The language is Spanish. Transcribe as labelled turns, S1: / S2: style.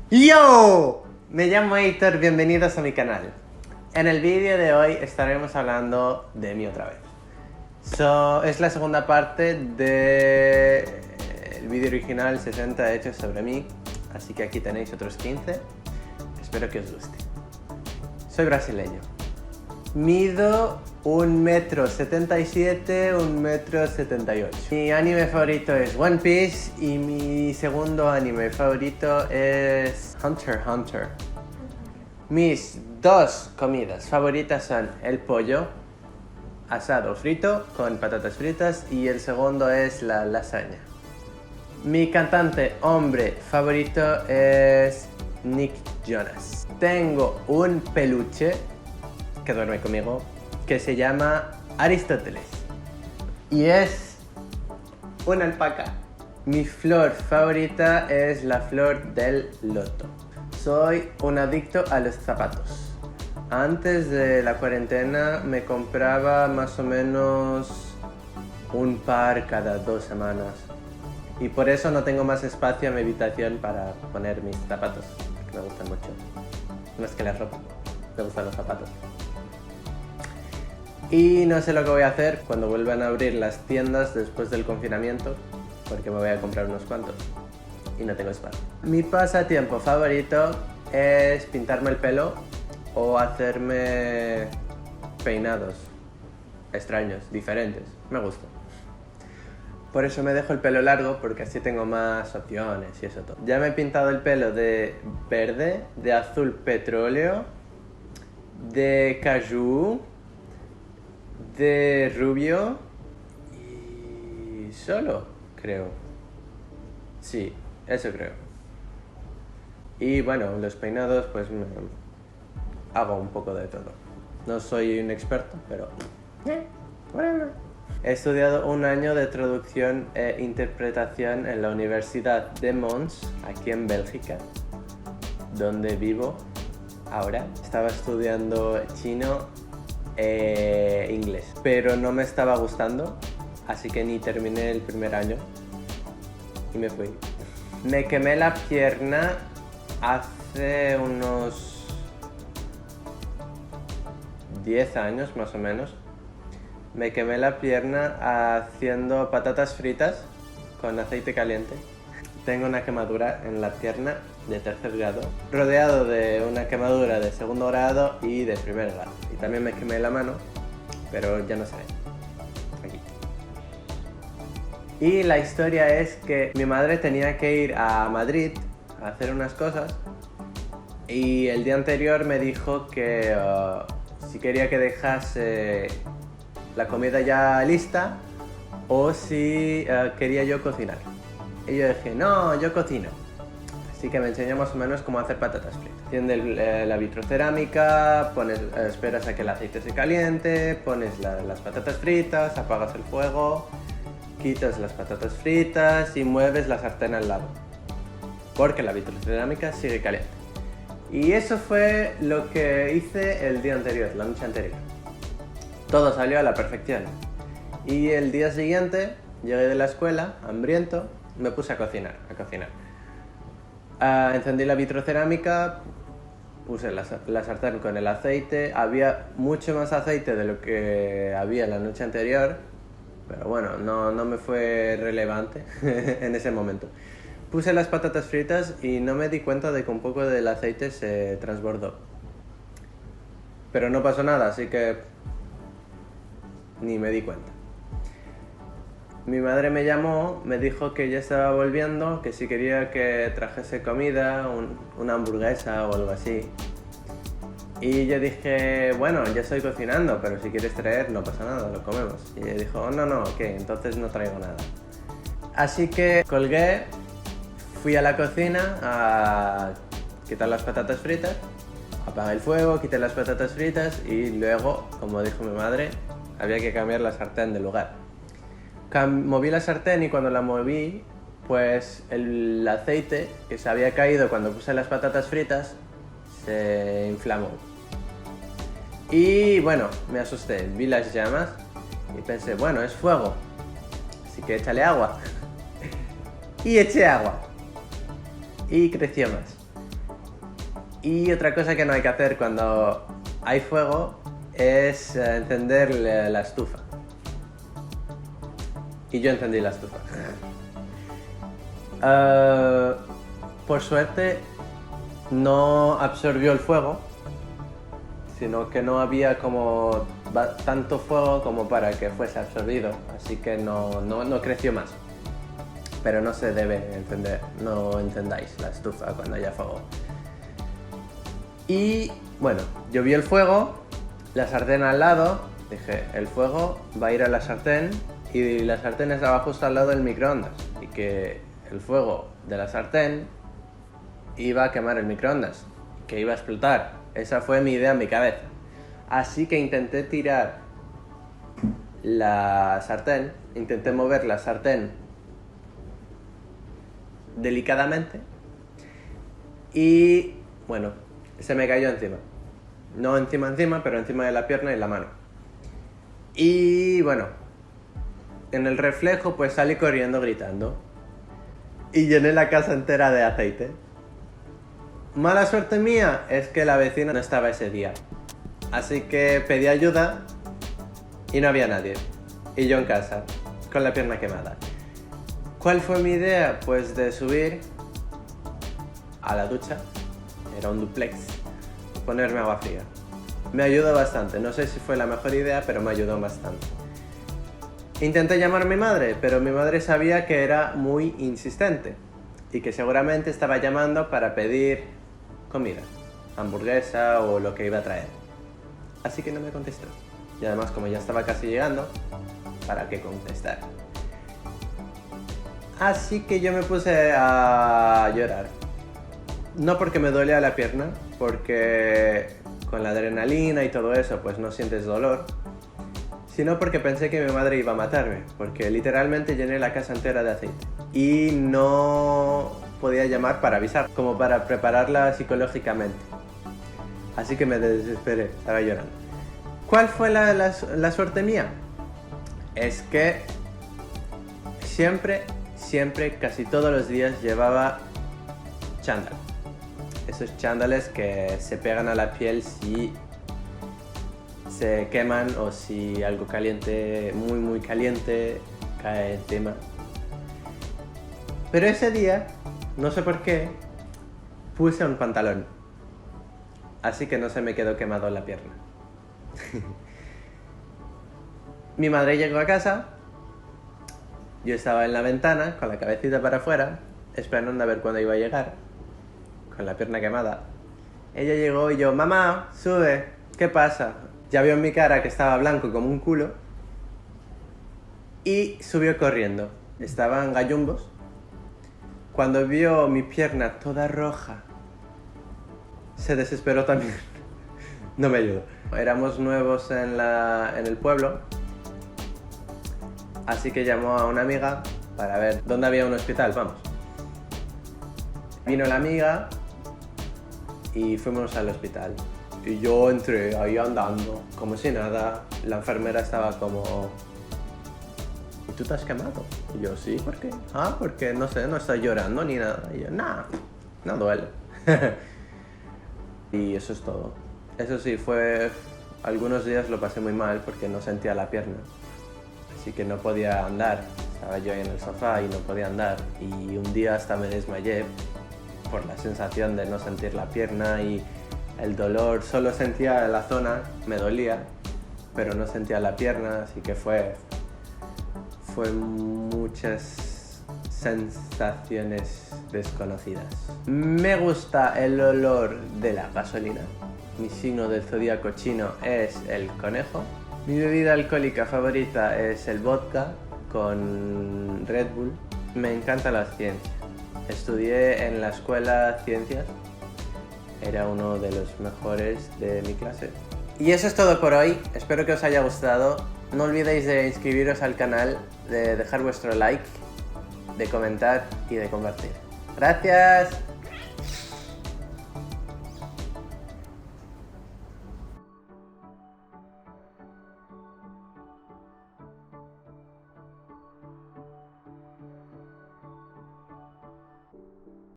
S1: ¡Yo! Me llamo Heitor, bienvenidos a mi canal. En el vídeo de hoy estaremos hablando de mí otra vez. Es la segunda parte del vídeo original 60 hechos sobre mí, así que aquí tenéis otros 15. Espero que os guste. Soy brasileño. Mido 1,77 m, 1,78 m. Mi anime favorito es One Piece y mi segundo anime favorito es Hunter x Hunter. Mis dos comidas favoritas son el pollo asado frito con patatas fritas y el segundo es la lasaña. Mi cantante hombre favorito es Nick Jonas. Tengo un peluche que duerme conmigo, que se llama Aristóteles y es una alpaca. Mi flor favorita es la flor del loto. Soy un adicto a los zapatos. Antes de la cuarentena me compraba más o menos un par cada 2 semanas y por eso no tengo más espacio en mi habitación para poner mis zapatos, que me gustan mucho. Más que la ropa, me gustan los zapatos. Y no sé lo que voy a hacer cuando vuelvan a abrir las tiendas después del confinamiento, porque me voy a comprar unos cuantos y no tengo espacio. Mi pasatiempo favorito es pintarme el pelo o hacerme peinados extraños, diferentes. Me gusta. Por eso me dejo el pelo largo, porque así tengo más opciones y eso todo. Ya me he pintado el pelo de verde, de azul petróleo, de cayú, de rubio y solo, creo. Sí, eso creo. Y bueno, los peinados pues hago un poco de todo. No soy un experto, pero whatever. He estudiado 1 año de traducción e interpretación en la Universidad de Mons, aquí en Bélgica, donde vivo ahora. Estaba estudiando chino e inglés, pero no me estaba gustando, así que ni terminé el primer año y me fui. Me quemé la pierna hace unos 10 años más o menos. Me quemé la pierna haciendo patatas fritas con aceite caliente. Tengo una quemadura en la pierna de 3er grado, rodeado de una quemadura de 2º grado y de 1er grado. Y también me quemé la mano, pero ya no se ve. Aquí. Y la historia es que mi madre tenía que ir a Madrid a hacer unas cosas y el día anterior me dijo que si quería que dejase la comida ya lista o si quería yo cocinar. Y yo dije, no, yo cocino. Así que me enseñó más o menos cómo hacer patatas fritas. Enciendes la vitrocerámica, esperas a que el aceite se caliente, pones las patatas fritas, apagas el fuego, quitas las patatas fritas y mueves la sartén al lado, porque la vitrocerámica sigue caliente. Y eso fue lo que hice el día anterior, la noche anterior. Todo salió a la perfección. Y el día siguiente llegué de la escuela, hambriento, me puse a cocinar. Encendí la vitrocerámica, puse la sartén con el aceite. Había mucho más aceite de lo que había la noche anterior, pero bueno, no me fue relevante en ese momento. Puse las patatas fritas y no me di cuenta de que un poco del aceite se transbordó. Pero no pasó nada, así que ni me di cuenta. Mi madre me llamó, me dijo que ya estaba volviendo, que si quería que trajese comida, una hamburguesa o algo así. Y yo dije, bueno, ya estoy cocinando, pero si quieres traer no pasa nada, lo comemos. Y ella dijo, oh, no, ok, entonces no traigo nada. Así que colgué, fui a la cocina a quitar las patatas fritas, apagué el fuego, quité las patatas fritas y luego, como dijo mi madre, había que cambiar la sartén de lugar. Moví la sartén y cuando la moví, pues el aceite que se había caído cuando puse las patatas fritas se inflamó. Y bueno, me asusté, vi las llamas y pensé, bueno, es fuego, así que échale agua. Y eché agua. y creció más. Y otra cosa que no hay que hacer cuando hay fuego es encender la estufa. Y yo encendí la estufa. Por suerte no absorbió el fuego, sino que no había como tanto fuego como para que fuese absorbido, así que no creció más. Pero no se debe encender, no encendáis la estufa cuando haya fuego. Y bueno, yo vi el fuego, la sartén al lado, dije, el fuego va a ir a la sartén y la sartén estaba justo al lado del microondas y que el fuego de la sartén iba a quemar el microondas, que iba a explotar. Esa fue mi idea en mi cabeza. Así que intenté tirar la sartén, intenté mover la sartén delicadamente y bueno, se me cayó encima. No encima, pero encima de la pierna y la mano. Y bueno, en el reflejo pues salí corriendo gritando y llené la casa entera de aceite. Mala suerte mía es que la vecina no estaba ese día, así que pedí ayuda y no había nadie. Y yo en casa, con la pierna quemada. ¿Cuál fue mi idea? Pues de subir a la ducha, era un duplex, y ponerme agua fría. Me ayudó bastante, no sé si fue la mejor idea, pero me ayudó bastante. Intenté llamar a mi madre, pero mi madre sabía que era muy insistente y que seguramente estaba llamando para pedir comida, hamburguesa o lo que iba a traer. Así que no me contestó. Y además, como ya estaba casi llegando, ¿para qué contestar? Así que yo me puse a llorar. No porque me dolía la pierna, porque con la adrenalina y todo eso pues no sientes dolor, sino porque pensé que mi madre iba a matarme, porque literalmente llené la casa entera de aceite y no podía llamar para avisar, como para prepararla psicológicamente. Así que me desesperé, estaba llorando. ¿Cuál fue la suerte mía? Es que siempre, casi todos los días llevaba chándal. Esos chándales que se pegan a la piel si se queman o si algo caliente, muy caliente, cae encima. Pero ese día, no sé por qué, puse un pantalón. Así que no se me quedó quemado en la pierna. Mi madre llegó a casa, yo estaba en la ventana con la cabecita para afuera, esperando a ver cuándo iba a llegar, con la pierna quemada. Ella llegó y yo, mamá, sube, ¿qué pasa? Ya vio en mi cara que estaba blanco como un culo y subió corriendo. Estaban gallumbos. Cuando vio mi pierna toda roja, se desesperó también. No me ayudó. Éramos nuevos en el pueblo, así que llamó a una amiga para ver dónde había un hospital, vamos. Vino la amiga y fuimos al hospital. Y yo entré ahí andando, como si nada. La enfermera estaba como... ¿Y tú te has quemado? Y yo, sí, ¿por qué? Ah, porque no sé, no estoy llorando ni nada. Y yo, nah, no duele. Y eso es todo. Eso sí, algunos días lo pasé muy mal porque no sentía la pierna. Así que no podía andar. Estaba yo ahí en el sofá y no podía andar. Y un día hasta me desmayé por la sensación de no sentir la pierna y el dolor. Solo sentía la zona, me dolía, pero no sentía la pierna, así que fue muchas sensaciones desconocidas. Me gusta el olor de la gasolina. Mi signo del zodíaco chino es el conejo. Mi bebida alcohólica favorita es el vodka con Red Bull. Me encanta la ciencia. Estudié en la escuela ciencias. Era uno de los mejores de mi clase. Y eso es todo por hoy. Espero que os haya gustado. No olvidéis de inscribiros al canal, de dejar vuestro like, de comentar y de compartir. ¡Gracias!